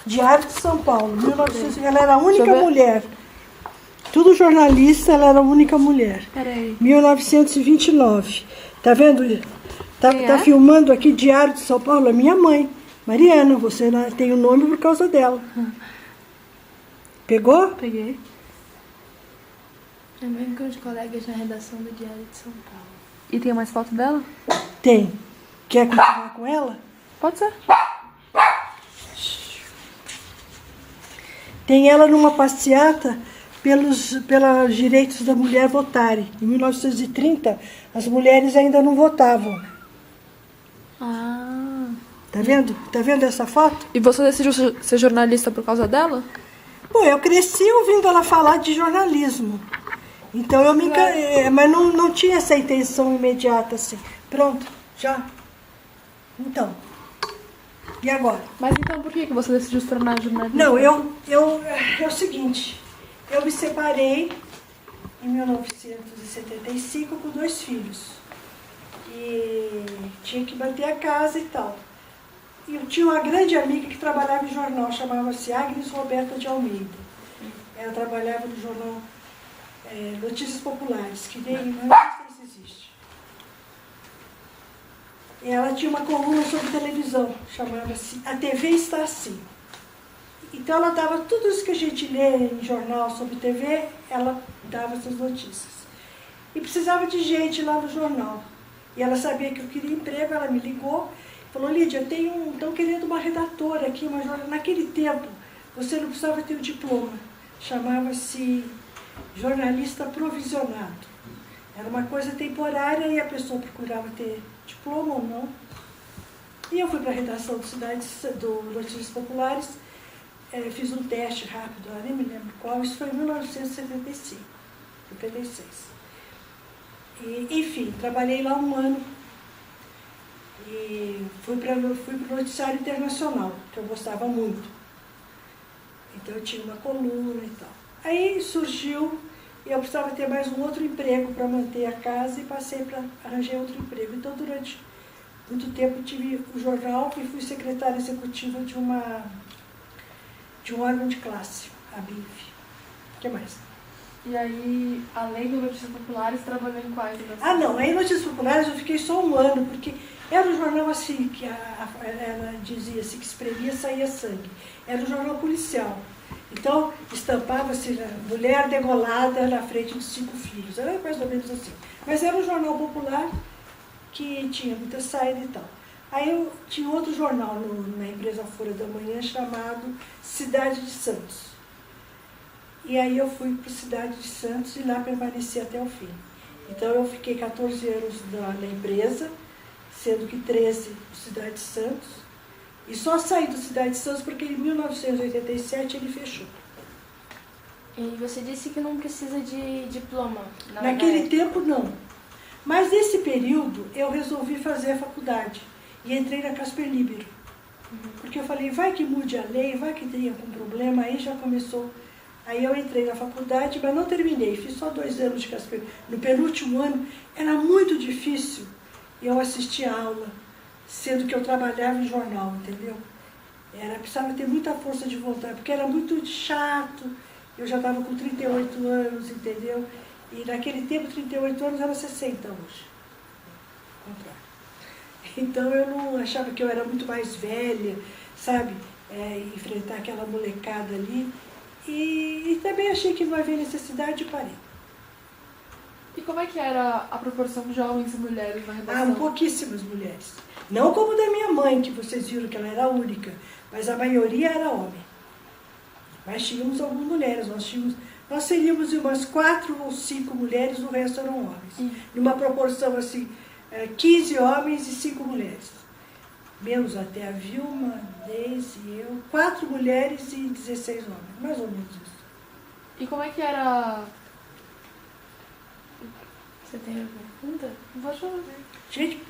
Diário de São Paulo, 1900, ela era a única Deixa eu ver. mulher. Tudo jornalista, ela era a única mulher. Peraí. 1929. Tá vendo? Tá Quem é? filmando aqui Diário de São Paulo, a minha mãe, Mariana. Você tem o nome por causa dela. Pegou? Peguei. É mesmo de colegas na redação do Diário de São Paulo. E tem mais foto dela? Tem. Quer continuar com ela? Pode ser. Tem ela numa passeata pelos direitos da mulher votarem. Em 1930, as mulheres ainda não votavam. Ah. Tá vendo? Tá vendo essa foto? E você decidiu ser jornalista por causa dela? Bom, eu cresci ouvindo ela falar de jornalismo. Então eu mas não tinha essa intenção imediata assim. Pronto, já. Então. E agora? Mas então por que você decidiu se tornar jornalista? Não, é o seguinte, eu me separei em 1975 com 2 filhos. E tinha que manter a casa e tal. E eu tinha uma grande amiga que trabalhava em jornal, chamava-se Agnes Roberta de Almeida. Ela trabalhava no jornal Notícias Populares, que nem não sei se existe. Ela tinha uma coluna sobre televisão, chamava-se A TV Está Assim. Então ela dava tudo isso que a gente lê em jornal sobre TV, ela dava essas notícias. E precisava de gente lá no jornal. E ela sabia que eu queria emprego, ela me ligou, falou, Lídia, estão querendo uma redatora aqui, uma jornal. Naquele tempo, você não precisava ter um diploma. Chamava-se jornalista provisionado. Era uma coisa temporária e a pessoa procurava ter diploma ou não. E eu fui para a redação do Notícias Populares, fiz um teste rápido, nem me lembro qual, isso foi em 1975, 76. E, enfim, trabalhei lá um ano e fui para o Noticiário Internacional, que eu gostava muito. Então eu tinha uma coluna e tal. Aí surgiu, e eu precisava ter mais um outro emprego para manter a casa e passei para arranjar outro emprego. Então durante muito tempo tive o jornal e fui secretária executiva de um órgão de classe, a BIF. O que mais? E aí, além do Notícias Populares, trabalhou em quais? Não, aí Notícias Populares eu fiquei só um ano, porque era um jornal assim, que ela dizia assim, que espremia, saía sangue. Era um jornal policial. Então, estampava-se mulher degolada na frente de 5 filhos. Era mais ou menos assim. Mas era um jornal popular que tinha muita saída e tal. Aí eu tinha outro jornal na empresa Folha da Manhã chamado Cidade de Santos. E aí eu fui para Cidade de Santos e lá permaneci até o fim. Então eu fiquei 14 anos na empresa, sendo que 13 no Cidade de Santos. E só saí do Cidade de Santos porque em 1987 ele fechou. E você disse que não precisa de diploma. Naquele tempo não. Mas nesse período eu resolvi fazer a faculdade. E entrei na Casper Libero. Porque eu falei, vai que mude a lei, vai que tenha algum problema, aí já começou. Aí eu entrei na faculdade, mas não terminei, fiz só 2 anos de Casper. No penúltimo ano era muito difícil eu assistir a aula, sendo que eu trabalhava em jornal, entendeu? Precisava ter muita força de vontade, porque era muito chato, eu já estava com 38 anos, entendeu? E naquele tempo, 38 anos era 60 hoje. Ao contrário. Então eu não achava que eu era muito mais velha, sabe? Enfrentar aquela molecada ali. E também achei que não havia necessidade e parei. E como é que era a proporção de homens e mulheres na redação? Pouquíssimas mulheres. Não como da minha mãe, que vocês viram que ela era única, mas a maioria era homem. Mas tínhamos algumas mulheres, nós seríamos umas 4 ou 5 mulheres, o resto eram homens. Numa proporção assim, 15 homens e 5 mulheres. Menos até a Vilma, Deise e eu. 4 mulheres e 16 homens, mais ou menos isso. E como é que era... Você tem alguma pergunta? Não pode falar. Gente,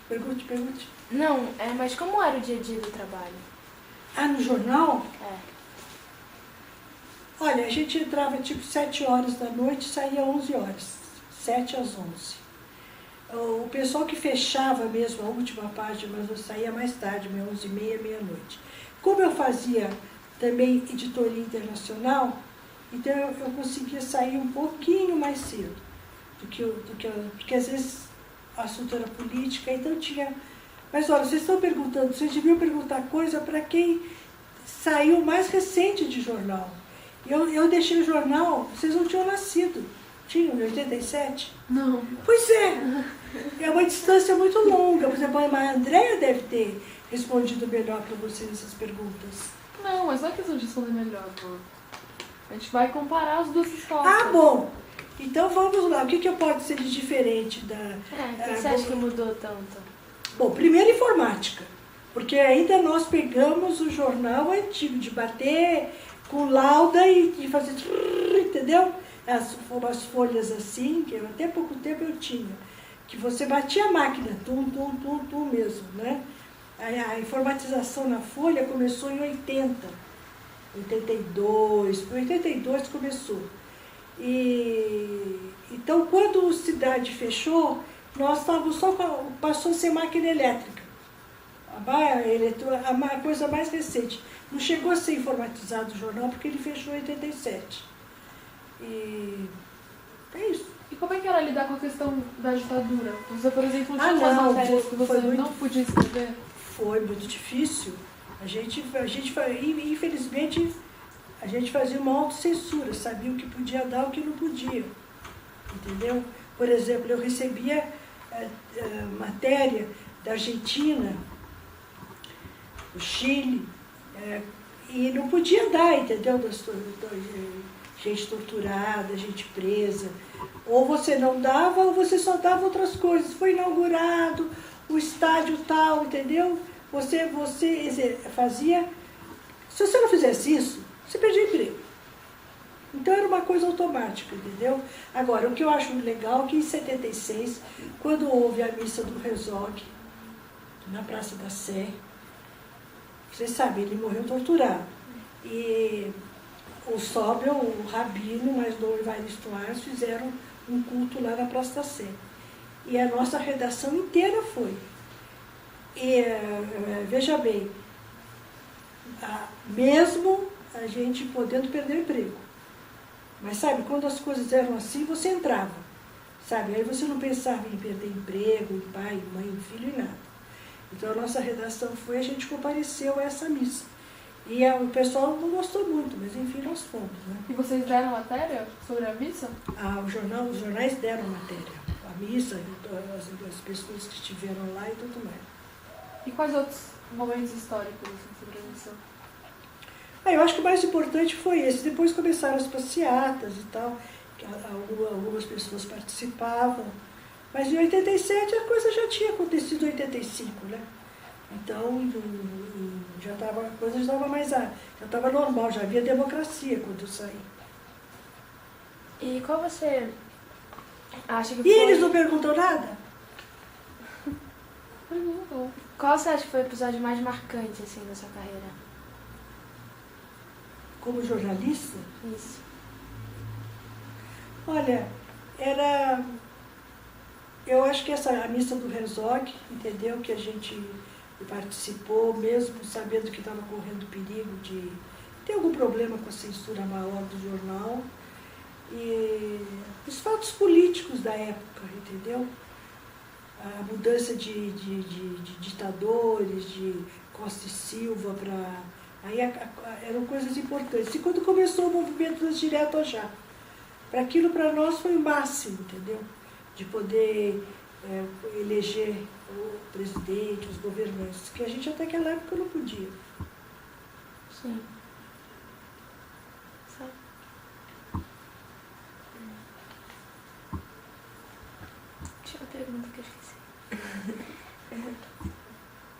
pergunte. Não, mas como era o dia a dia do trabalho? No jornal? É. Olha, a gente entrava tipo 7 horas da noite e saía 11 horas. 7 às 11. O pessoal que fechava mesmo a última página, mas eu saía mais tarde, 11h30, meia-noite. como eu fazia também editoria internacional, então eu conseguia sair um pouquinho mais cedo porque às vezes o assunto era política, então tinha... Mas olha, vocês estão perguntando, vocês deviam perguntar coisa para quem saiu mais recente de jornal. Eu deixei o jornal, vocês não tinham nascido. Tinham, em 87? Não. Pois é. É uma distância muito longa. Por exemplo, a Andréia deve ter respondido melhor para vocês essas perguntas. Não, mas não é questão de responder melhor, pô. A gente vai comparar as duas respostas. Ah, bom. Então vamos lá. O que pode ser de diferente da... O que você acha que mudou tanto? Bom, primeiro informática. Porque ainda nós pegamos o jornal antigo, de bater com lauda e fazer... Entendeu? Umas folhas assim, que até pouco tempo eu tinha. Que você batia a máquina, tum mesmo, né? A informatização na folha começou em 80, 82, 82 começou. Então, quando o Cidade fechou, nós estávamos passou a ser máquina elétrica. A coisa mais recente. Não chegou a ser informatizado o jornal porque ele fechou em 87. E é isso. E como é que era lidar com a questão da ditadura? Você, por exemplo, tinha não, umas matérias que você muito, não podia escrever? Foi muito difícil. Infelizmente, a gente fazia uma autocensura, sabia o que podia dar e o que não podia. Entendeu? Por exemplo, eu recebia matéria da Argentina, do Chile, e não podia dar, entendeu? Gente torturada, gente presa. Ou você não dava, ou você só dava outras coisas. Foi inaugurado o estádio tal, entendeu? Você fazia... Se você não fizesse isso, você perdia emprego. Então era uma coisa automática, entendeu? Agora, o que eu acho legal é que em 76, quando houve a missa do Herzog, na Praça da Sé, vocês sabem, ele morreu torturado. E o Sobel, o Rabino, mais Dom Evaristo Arns, fizeram um culto lá na Praça da Sé. E a nossa redação inteira foi. E, veja bem, mesmo a gente podendo perder o emprego. Mas sabe, quando as coisas eram assim, você entrava. Sabe, aí você não pensava em perder emprego, em pai, em mãe, em filho, em nada. Então a nossa redação foi, a gente compareceu a essa missa. E o pessoal não gostou muito, mas enfim, nós fomos, né? E vocês deram matéria sobre a missa? Os jornais deram matéria. A missa, as pessoas que estiveram lá e tudo mais. E quais outros momentos históricos assim, sobre a missa? Eu acho que o mais importante foi esse. Depois começaram as passeatas e tal, que algumas pessoas participavam. Mas em 87 a coisa já tinha acontecido em 85, né? Então, a coisa já estava já estava normal, já havia democracia quando eu saí. E qual você acha que E foi... eles não perguntam nada? Perguntou. Qual você acha que foi o episódio mais marcante, assim, da sua carreira? Como jornalista? Isso. Olha, eu acho que a missa do Herzog, entendeu? Que a gente participou, mesmo sabendo que estava correndo perigo de ter algum problema com a censura maior do jornal. E os fatos políticos da época, entendeu? A mudança de ditadores, de Costa e Silva para... Aí eram coisas importantes. E quando começou o movimento das direto já, para aquilo para nós foi o máximo, entendeu? De poder eleger o presidente, os governantes, que a gente até aquela época não podia. Sim. Sabe? Tinha uma pergunta que eu esqueci.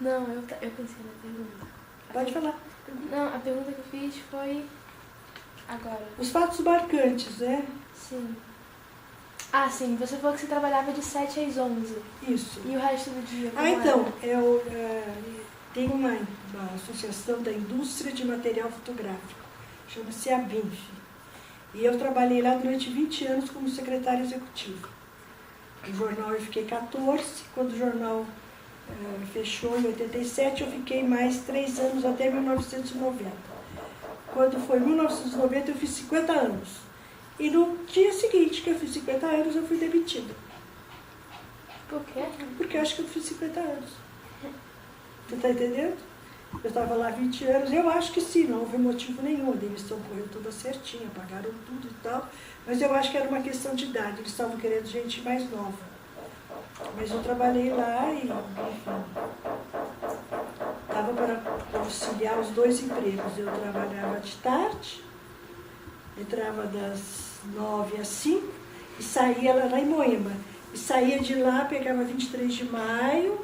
Não, eu pensei na pergunta. Pode falar. Não, a pergunta que eu fiz foi agora. Os fatos marcantes, né? Sim. Ah, sim. Você falou que você trabalhava de 7 às 11. Isso. E o resto do dia? Como Então, era? tem uma associação da indústria de material fotográfico, chama-se ABINF. E eu trabalhei lá durante 20 anos como secretária executiva. No jornal eu fiquei 14, quando o jornal Fechou em 87, eu fiquei mais 3 anos até 1990. Quando foi 1990, eu fiz 50 anos. E no dia seguinte que eu fiz 50 anos, eu fui demitida. Por quê? Porque eu acho que eu fiz 50 anos. Você está entendendo? Eu estava lá 20 anos, eu acho que sim, não houve motivo nenhum. A demissão correu toda certinha, pagaram tudo e tal. Mas eu acho que era uma questão de idade, eles estavam querendo gente mais nova. Mas eu trabalhei lá e, enfim, estava para conciliar os 2 empregos. Eu trabalhava de tarde, entrava das 9 às 5 e saía lá em Moema. E saía de lá, pegava 23 de maio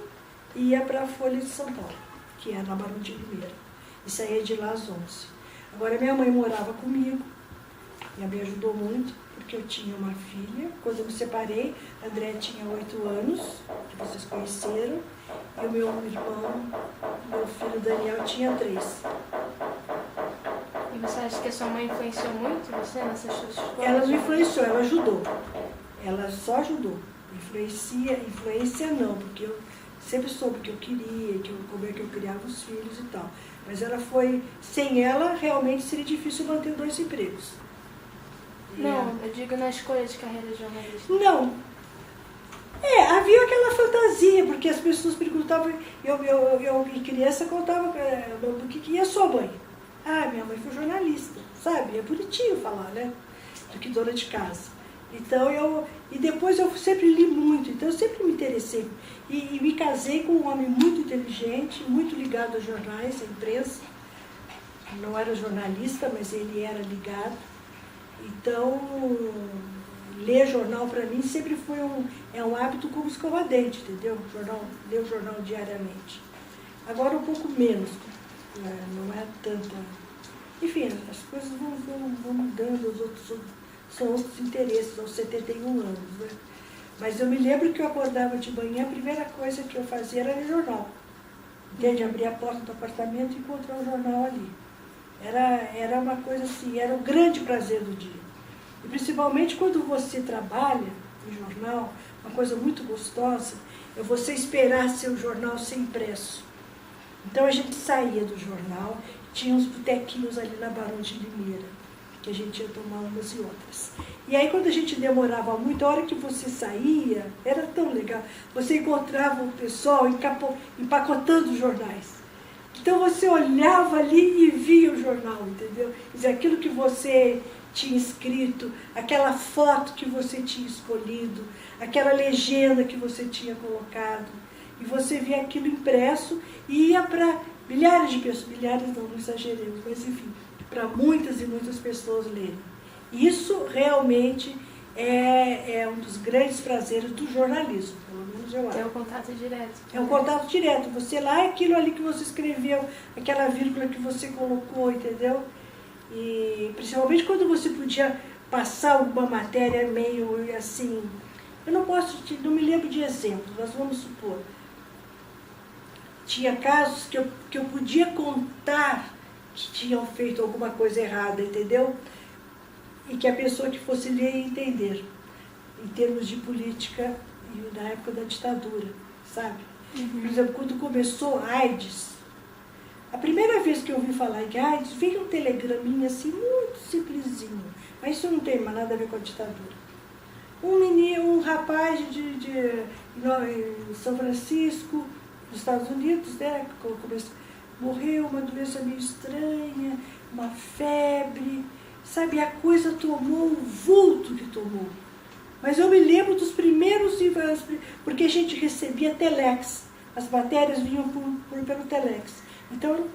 e ia para a Folha de São Paulo, que era na Barão de Limeira. E saía de lá às 11. Agora, minha mãe morava comigo e me ajudou muito, porque eu tinha uma filha. Quando eu me separei, a André tinha 8 anos, que vocês conheceram, e o meu irmão, meu filho Daniel, tinha 3. E você acha que a sua mãe influenciou muito você nessas suas escolhas? Ela não influenciou, ela ajudou. Ela só ajudou. Influência não, porque eu sempre soube o que eu queria, como é que eu criava os filhos e tal. Mas ela foi, sem ela, realmente seria difícil manter 2 empregos. Não, eu digo na escolha de carreira de jornalista. Não. Havia aquela fantasia, porque as pessoas perguntavam, eu criança contava, o que é a sua mãe? Ah, minha mãe foi jornalista, sabe? É bonitinho falar, né? Do que dona de casa. Então e depois eu sempre li muito, então eu sempre me interessei. E me casei com um homem muito inteligente, muito ligado aos jornais, à imprensa. Não era jornalista, mas ele era ligado. Então, ler jornal para mim sempre foi um hábito como escovar dente, entendeu? Ler o jornal diariamente. Agora um pouco menos, não é tanta... Enfim, as coisas vão mudando, são outros interesses, aos 71 anos, né? Mas eu me lembro que eu acordava de manhã, a primeira coisa que eu fazia era ler jornal. Entende? Abrir a porta do apartamento e encontrar o jornal ali. Era uma coisa assim, era o grande prazer do dia. E principalmente quando você trabalha em jornal, uma coisa muito gostosa, é você esperar seu jornal ser impresso. Então a gente saía do jornal, tinha uns botequinhos ali na Barão de Limeira, que a gente ia tomar umas e outras. E aí quando a gente demorava muito, a hora que você saía, era tão legal. Você encontrava o pessoal empacotando os jornais. Então você olhava ali e via o jornal, entendeu? Quer dizer, aquilo que você tinha escrito, aquela foto que você tinha escolhido, aquela legenda que você tinha colocado. E você via aquilo impresso e ia para milhares de pessoas, milhares não exageremos, mas enfim, para muitas e muitas pessoas lerem. Isso realmente é um dos grandes prazeres do jornalismo, pelo menos eu acho. É o contato direto. É um contato direto. Você lá é aquilo ali que você escreveu, aquela vírgula que você colocou, entendeu? E principalmente quando você podia passar alguma matéria meio assim... Eu não me lembro de exemplos, mas vamos supor. Tinha casos que eu podia contar que tinham feito alguma coisa errada, entendeu? E que a pessoa que fosse ler ia entender, em termos de política e na época da ditadura, sabe? Uhum. Por exemplo, quando começou a AIDS, a primeira vez que eu ouvi falar em AIDS, veio um telegraminha assim, muito simplesinho, mas isso não tem mais nada a ver com a ditadura. Um rapaz de São Francisco, nos Estados Unidos, né, morreu, uma doença meio estranha, uma febre, sabe, a coisa tomou o vulto que tomou. Mas eu me lembro dos primeiros, porque a gente recebia telex, as matérias vinham pelo telex. Então,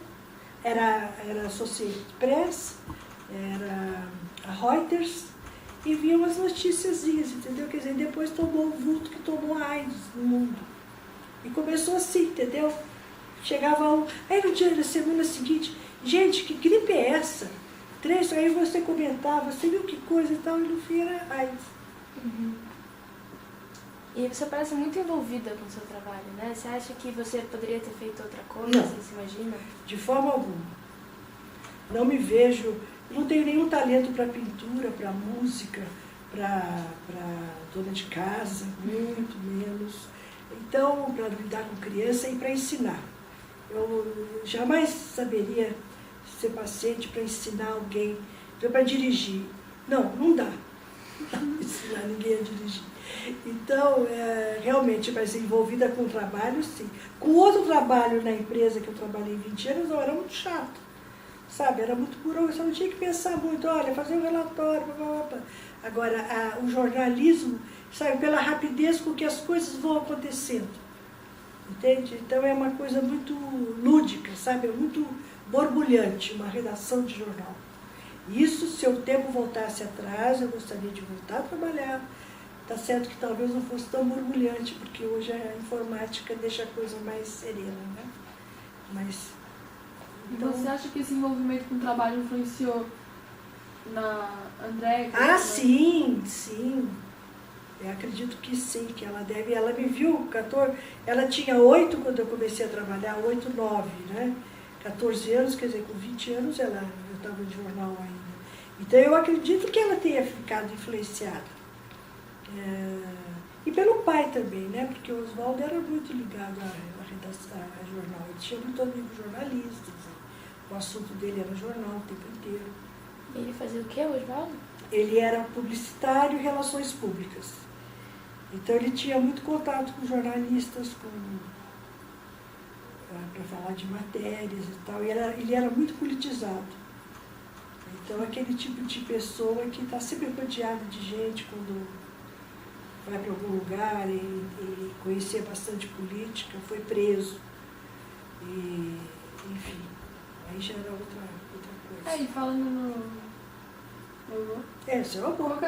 era a Associated Press, era a Reuters, e vinham as noticiazinhas, entendeu? Quer dizer, depois tomou o vulto que tomou a AIDS no mundo. E começou assim, entendeu? Chegava aí no dia da semana seguinte, gente, que gripe é essa? 3, aí você comentava, você viu que coisa e tal, e no fim era AIDS. Uhum. E você parece muito envolvida com o seu trabalho, né? Você acha que você poderia ter feito outra coisa, não, você se imagina? De forma alguma. Não me vejo, não tenho nenhum talento para pintura, para música, para dona de casa, muito menos. Então, para lidar com criança e para ensinar. Eu jamais saberia ser paciente para ensinar alguém, para dirigir. Não dá. Não dá para ensinar ninguém a dirigir. Então, realmente, mas envolvida com o trabalho, sim. Com outro trabalho na empresa que eu trabalhei 20 anos, não, era muito chato. Sabe, era muito burocrático, você não tinha que pensar muito, olha, fazer um relatório, blá, blá, blá. Agora, o jornalismo, sabe, pela rapidez com que as coisas vão acontecendo. Entende? Então é uma coisa muito lúdica, sabe? É muito borbulhante, uma redação de jornal. Isso, se o tempo voltasse atrás, eu gostaria de voltar a trabalhar. Tá certo que talvez não fosse tão borbulhante, porque hoje a informática deixa a coisa mais serena, né? Mas... Então, você acha que esse envolvimento com o trabalho influenciou na Andréia? Sim. Eu acredito que sim, que ela deve. Ela me viu, 14, ela tinha 8 quando eu comecei a trabalhar, 8, 9, né? 14 anos, quer dizer, com 20 anos eu estava de jornal ainda. Então eu acredito que ela tenha ficado influenciada. E pelo pai também, né? Porque o Oswaldo era muito ligado à redação, a jornal. Ele tinha muito amigos jornalistas. O assunto dele era jornal o tempo inteiro. Ele fazia o quê, Oswaldo? Ele era publicitário e relações públicas. Então ele tinha muito contato com jornalistas, para falar de matérias e tal. E ele era muito politizado. Então aquele tipo de pessoa que está sempre rodeado de gente quando vai para algum lugar e conhecia bastante política, foi preso. E, enfim, aí já era outra coisa. E falando no... Isso é uma boa.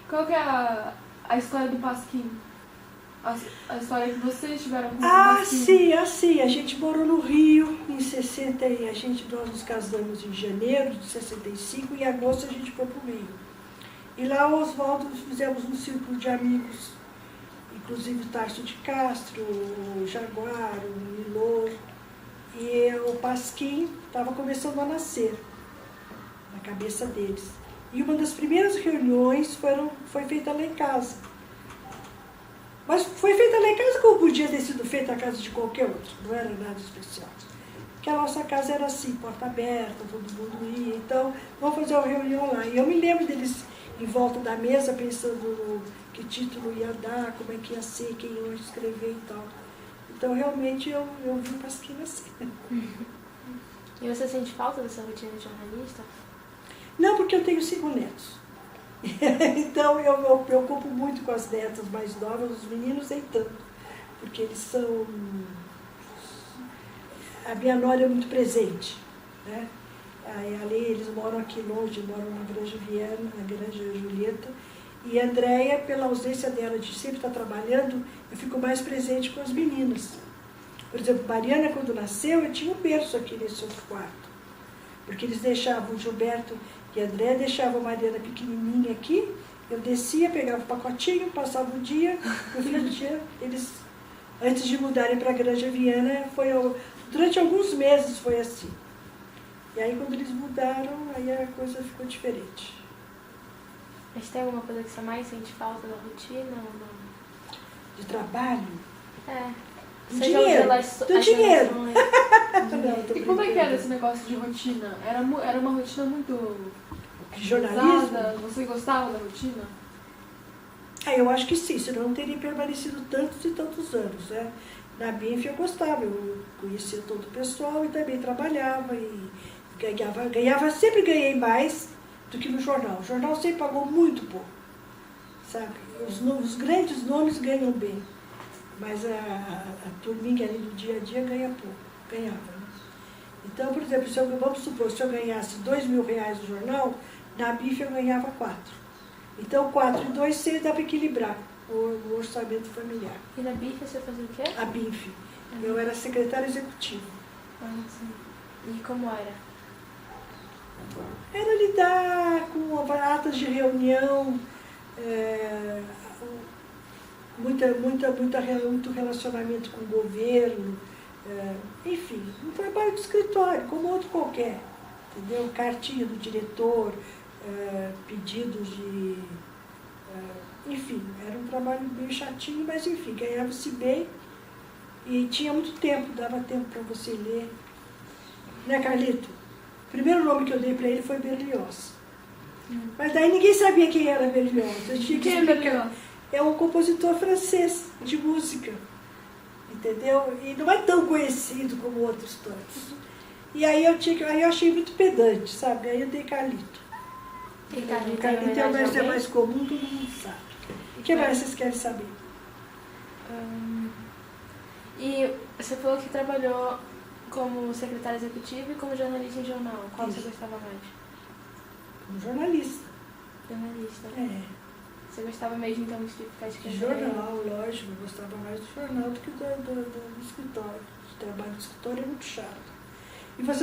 Qual que é a história do Pasquim? A história que vocês tiveram com o Pasquim? Sim, assim, a gente morou no Rio em 60 e nós nos casamos em janeiro de 65 e em agosto a gente foi para o Rio. E lá o Oswaldo fizemos um círculo de amigos, inclusive o Tarso de Castro, o Jaguar, o Milor, e o Pasquim estava começando a nascer na cabeça deles. E uma das primeiras reuniões foi feita lá em casa. Mas foi feita lá em casa como podia ter sido feita na casa de qualquer outro, não era nada especial. Porque a nossa casa era assim, porta aberta, todo mundo ia, então vamos fazer uma reunião lá. E eu me lembro deles em volta da mesa pensando no que título ia dar, como é que ia ser, quem ia escrever e tal. Então realmente eu vi o Pasquim nascer. E você sente falta dessa rotina de jornalista? Não, porque eu tenho 5 netos. Então eu me preocupo muito com as netas mais novas, os meninos nem tanto, porque eles são... A minha nora é muito presente, né? Aí, ali eles moram aqui longe, moram na Granja Viana, na Granja Julieta, e a Andréia, pela ausência dela de sempre estar trabalhando, eu fico mais presente com as meninas. Por exemplo, Mariana, quando nasceu, eu tinha um berço aqui nesse outro quarto, porque eles deixavam o Gilberto e a Andréia deixavam a Mariana pequenininha aqui, eu descia, pegava o pacotinho, passava o dia, no fim do dia, eles, antes de mudarem para a Granja Viana, durante alguns meses foi assim. E aí quando eles mudaram, aí a coisa ficou diferente. Mas tem alguma coisa que você mais sente falta da rotina ou não? De trabalho? Do dinheiro. E como é que era esse negócio de rotina? Era uma rotina muito... Jornalismo? pesada? Você gostava da rotina? Eu acho que sim, senão não teria permanecido tantos e tantos anos, né? Na BINF eu gostava, eu conhecia todo o pessoal e também trabalhava e sempre ganhei mais do que no jornal. O jornal sempre pagou muito pouco, sabe? Os grandes nomes ganham bem, mas a turminha ali do dia a dia ganhava, né? Então, por exemplo, vamos supor, se eu ganhasse R$2.000 no jornal, na BIF eu ganhava 4. Então, 4 e 2, 6 dá para equilibrar o orçamento familiar. E na BIF você fazia o quê? A BIF. Eu era secretária executiva. Sim. E como era? Era lidar com atas de reunião, muito relacionamento com o governo, enfim, um trabalho de escritório, como outro qualquer, entendeu? Cartinha do diretor, pedidos de Enfim, era um trabalho meio chatinho, mas enfim, ganhava-se bem e tinha muito tempo, dava tempo para você ler. Né, Carlito? O primeiro nome que eu dei para ele foi Berlioz. Mas daí ninguém sabia quem era Berlioz. Eu tinha que Quem é explicar. Berlioz? É um compositor francês de música, entendeu? E não é tão conhecido como outros tantos. E aí eu achei muito pedante, sabe? Aí eu dei Carlito. Carlito é mais comum, todo mundo sabe. O que mais vocês querem saber? E você falou que trabalhou como secretária executiva e como jornalista em jornal. Qual Isso. você gostava mais? Como jornalista. Jornalista. É. Você gostava mesmo então de ficar De escrevendo? jornal, lógico. Eu gostava mais do jornal do que do escritório. O trabalho do escritório é muito chato.